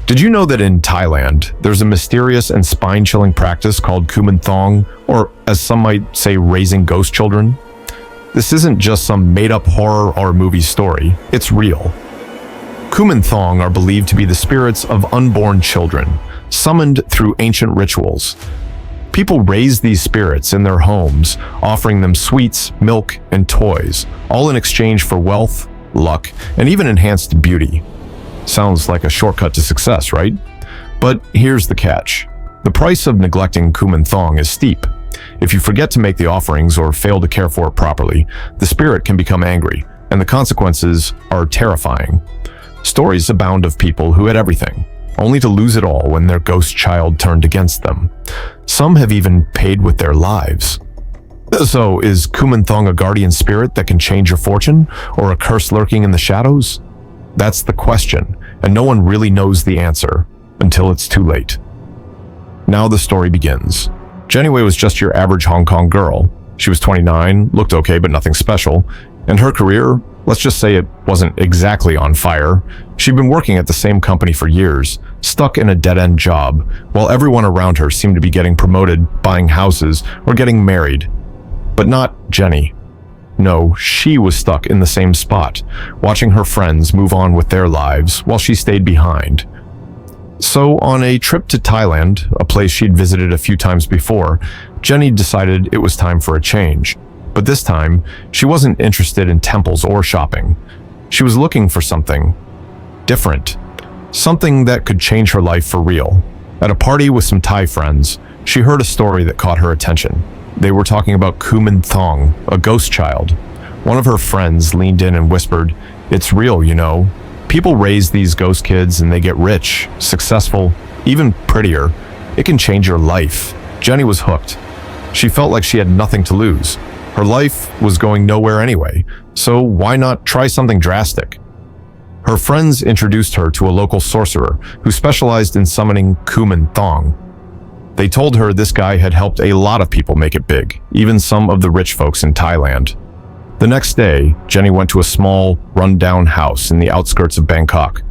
Did you know that in Thailand, there's a mysterious and spine-chilling practice called Kuman Thong, or as some might say, raising ghost children? This isn't just some made-up horror or movie story, it's real. Kuman Thong are believed to be the spirits of unborn children, summoned through ancient rituals. People raise these spirits in their homes, offering them sweets, milk, and toys, all in exchange for wealth, luck, and even enhanced beauty. Sounds like a shortcut to success, right? But here's the catch. The price of neglecting Kuman Thong is steep. If you forget to make the offerings or fail to care for it properly, the spirit can become angry, and the consequences are terrifying. Stories abound of people who had everything, only to lose it all when their ghost child turned against them. Some have even paid with their lives. So, is Kuman Thong a guardian spirit that can change your fortune, or a curse lurking in the shadows? That's the question, and no one really knows the answer until it's too late. Now the story begins. Jenny Wei was just your average Hong Kong girl. She was 29, looked okay but nothing special, and her career, let's just say it wasn't exactly on fire. She'd been working at the same company for years, stuck in a dead-end job, while everyone around her seemed to be getting promoted, buying houses, or getting married. But not Jenny. No, she was stuck in the same spot, watching her friends move on with their lives while she stayed behind. So on a trip to Thailand, a place she'd visited a few times before, Jenny decided it was time for a change. But this time, she wasn't interested in temples or shopping. She was looking for something different, something that could change her life for real. At a party with some Thai friends, she heard a story that caught her attention. They were talking about Kuman Thong, a ghost child. One of her friends leaned in and whispered, "It's real, you know. People raise these ghost kids and they get rich, successful, even prettier. It can change your life." Jenny was hooked. She felt like she had nothing to lose. Her life was going nowhere anyway, so why not try something drastic? Her friends introduced her to a local sorcerer who specialized in summoning Kuman Thong. They told her this guy had helped a lot of people make it big, even some of the rich folks in Thailand. The next day, Jenny went to a small, run-down house in the outskirts of Bangkok.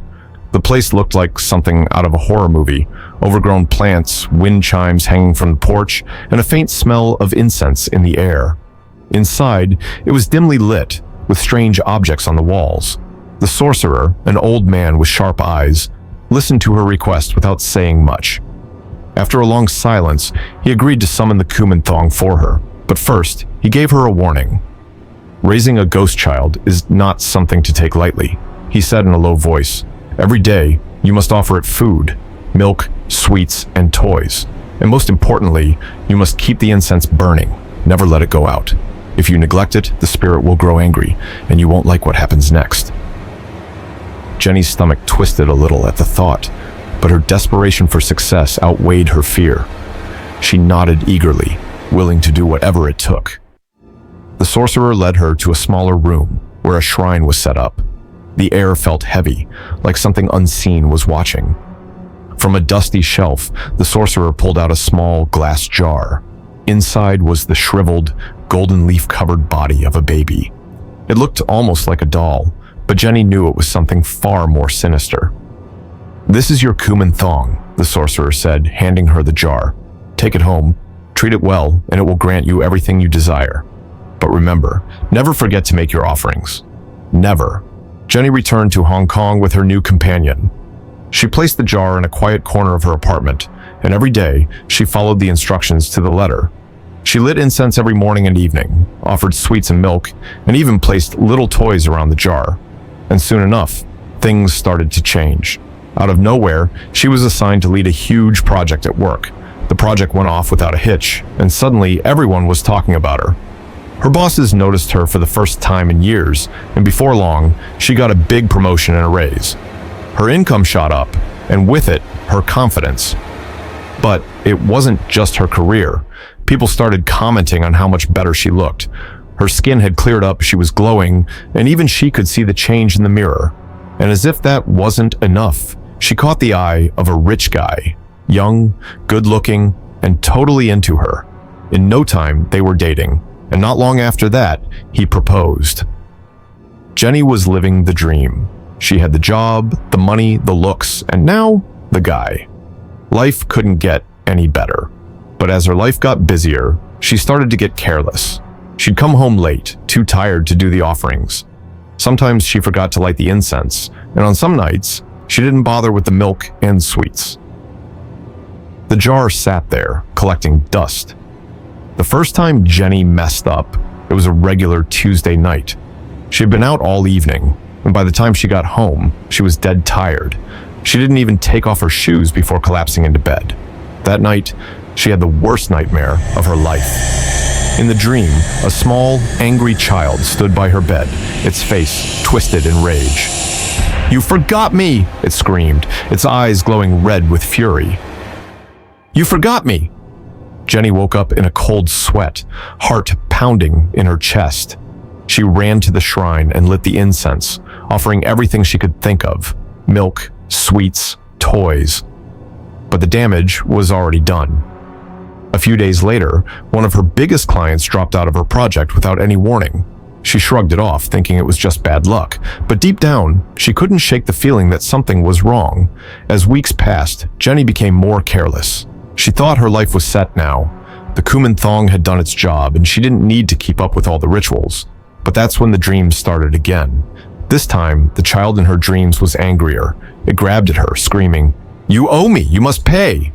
The place looked like something out of a horror movie: overgrown plants, wind chimes hanging from the porch, and a faint smell of incense in the air. Inside, it was dimly lit, with strange objects on the walls. The sorcerer, an old man with sharp eyes, listened to her request without saying much. After a long silence, he agreed to summon the Kuman Thong for her. But first, he gave her a warning. Raising a ghost child is not something to take lightly, he said in a low voice. Every day, you must offer it food, milk, sweets, and toys. And most importantly, you must keep the incense burning. Never let it go out. If you neglect it, the spirit will grow angry, and you won't like what happens next. Jenny's stomach twisted a little at the thought, but her desperation for success outweighed her fear. She nodded eagerly, willing to do whatever it took. The sorcerer led her to a smaller room where a shrine was set up. The air felt heavy, like something unseen was watching. From a dusty shelf, the sorcerer pulled out a small glass jar. Inside was the shriveled, golden leaf-covered body of a baby. It looked almost like a doll, but Jenny knew it was something far more sinister. "This is your Kuman Thong," the sorcerer said, handing her the jar. "Take it home, treat it well, and it will grant you everything you desire. But remember, never forget to make your offerings. Never." Jenny returned to Hong Kong with her new companion. She placed the jar in a quiet corner of her apartment, and every day she followed the instructions to the letter. She lit incense every morning and evening, offered sweets and milk, and even placed little toys around the jar. And soon enough, things started to change. Out of nowhere, she was assigned to lead a huge project at work. The project went off without a hitch, and suddenly everyone was talking about her. Her bosses noticed her for the first time in years, and before long, she got a big promotion and a raise. Her income shot up, and with it, her confidence. But it wasn't just her career. People started commenting on how much better she looked. Her skin had cleared up, she was glowing, and even she could see the change in the mirror. And as if that wasn't enough, she caught the eye of a rich guy, young, good-looking, and totally into her. In no time, they were dating, and not long after that, he proposed. Jenny was living the dream. She had the job, the money, the looks, and now the guy. Life couldn't get any better. But as her life got busier, she started to get careless. She'd come home late, too tired to do the offerings. Sometimes she forgot to light the incense, and on some nights, she didn't bother with the milk and sweets. The jar sat there, collecting dust. The first time Jenny messed up, it was a regular Tuesday night. She had been out all evening, and by the time she got home, she was dead tired. She didn't even take off her shoes before collapsing into bed. That night, she had the worst nightmare of her life. In the dream, a small, angry child stood by her bed, its face twisted in rage. "You forgot me!" it screamed, its eyes glowing red with fury. "You forgot me!" Jenny woke up in a cold sweat, heart pounding in her chest. She ran to the shrine and lit the incense, offering everything she could think of: milk, sweets, toys. But the damage was already done. A few days later, one of her biggest clients dropped out of her project without any warning. She shrugged it off, thinking it was just bad luck, but deep down, she couldn't shake the feeling that something was wrong. As weeks passed, Jenny became more careless. She thought her life was set now. The Kuman Thong had done its job, and she didn't need to keep up with all the rituals. But that's when the dreams started again. This time, the child in her dreams was angrier. It grabbed at her, screaming, "You owe me! You must pay!"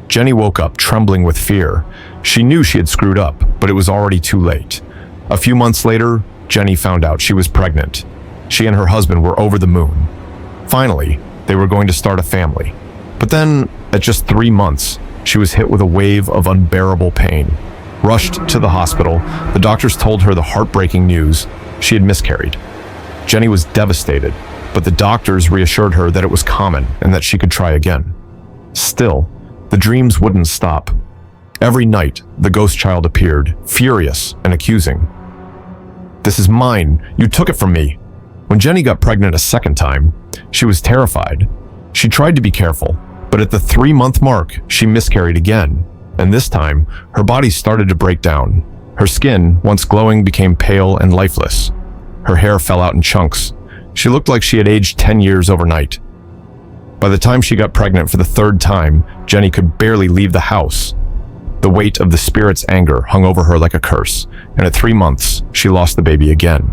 Jenny woke up, trembling with fear. She knew she had screwed up, but it was already too late. A few months later, Jenny found out she was pregnant. She and her husband were over the moon. Finally, they were going to start a family. But then, at just 3 months, she was hit with a wave of unbearable pain. Rushed to the hospital, the doctors told her the heartbreaking news: she had miscarried. Jenny was devastated, but the doctors reassured her that it was common and that she could try again. Still, the dreams wouldn't stop. Every night, the ghost child appeared, furious and accusing. "This is mine. You took it from me." When Jenny got pregnant a second time, she was terrified. She tried to be careful, but at the 3-month mark, she miscarried again. And this time, her body started to break down. Her skin, once glowing, became pale and lifeless. Her hair fell out in chunks. She looked like she had aged 10 years overnight. By the time she got pregnant for the 3rd time, Jenny could barely leave the house. The weight of the spirit's anger hung over her like a curse, and at 3 months, she lost the baby again.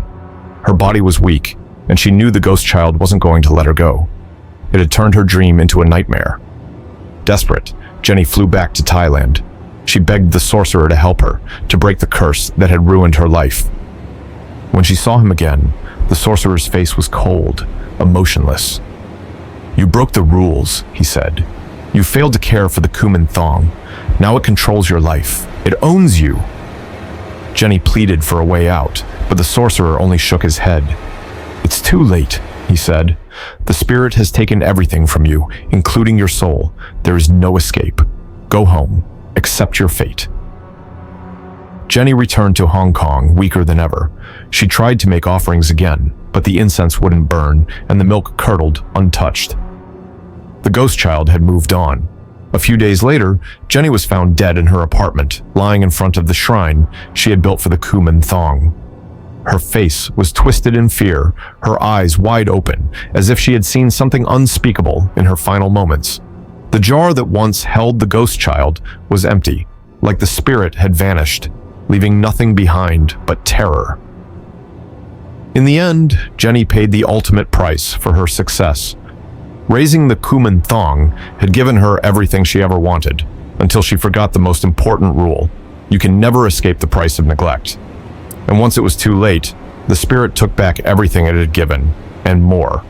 Her body was weak, and she knew the ghost child wasn't going to let her go. It had turned her dream into a nightmare. Desperate, Jenny flew back to Thailand. She begged the sorcerer to help her, to break the curse that had ruined her life. When she saw him again, the sorcerer's face was cold, emotionless. "You broke the rules," he said. "You failed to care for the Kuman Thong. Now it controls your life. It owns you." Jenny pleaded for a way out, but the sorcerer only shook his head. "It's too late," he said. "The spirit has taken everything from you, including your soul. There is no escape. Go home. Accept your fate." Jenny returned to Hong Kong, weaker than ever. She tried to make offerings again, but the incense wouldn't burn, and the milk curdled untouched. The ghost child had moved on. A few days later, Jenny was found dead in her apartment, lying in front of the shrine she had built for the Kuman Thong. Her face was twisted in fear, her eyes wide open, as if she had seen something unspeakable in her final moments. The jar that once held the ghost child was empty, like the spirit had vanished, leaving nothing behind but terror. In the end, Jenny paid the ultimate price for her success. Raising the Kuman Thong had given her everything she ever wanted, until she forgot the most important rule: you can never escape the price of neglect. And once it was too late, the spirit took back everything it had given, and more.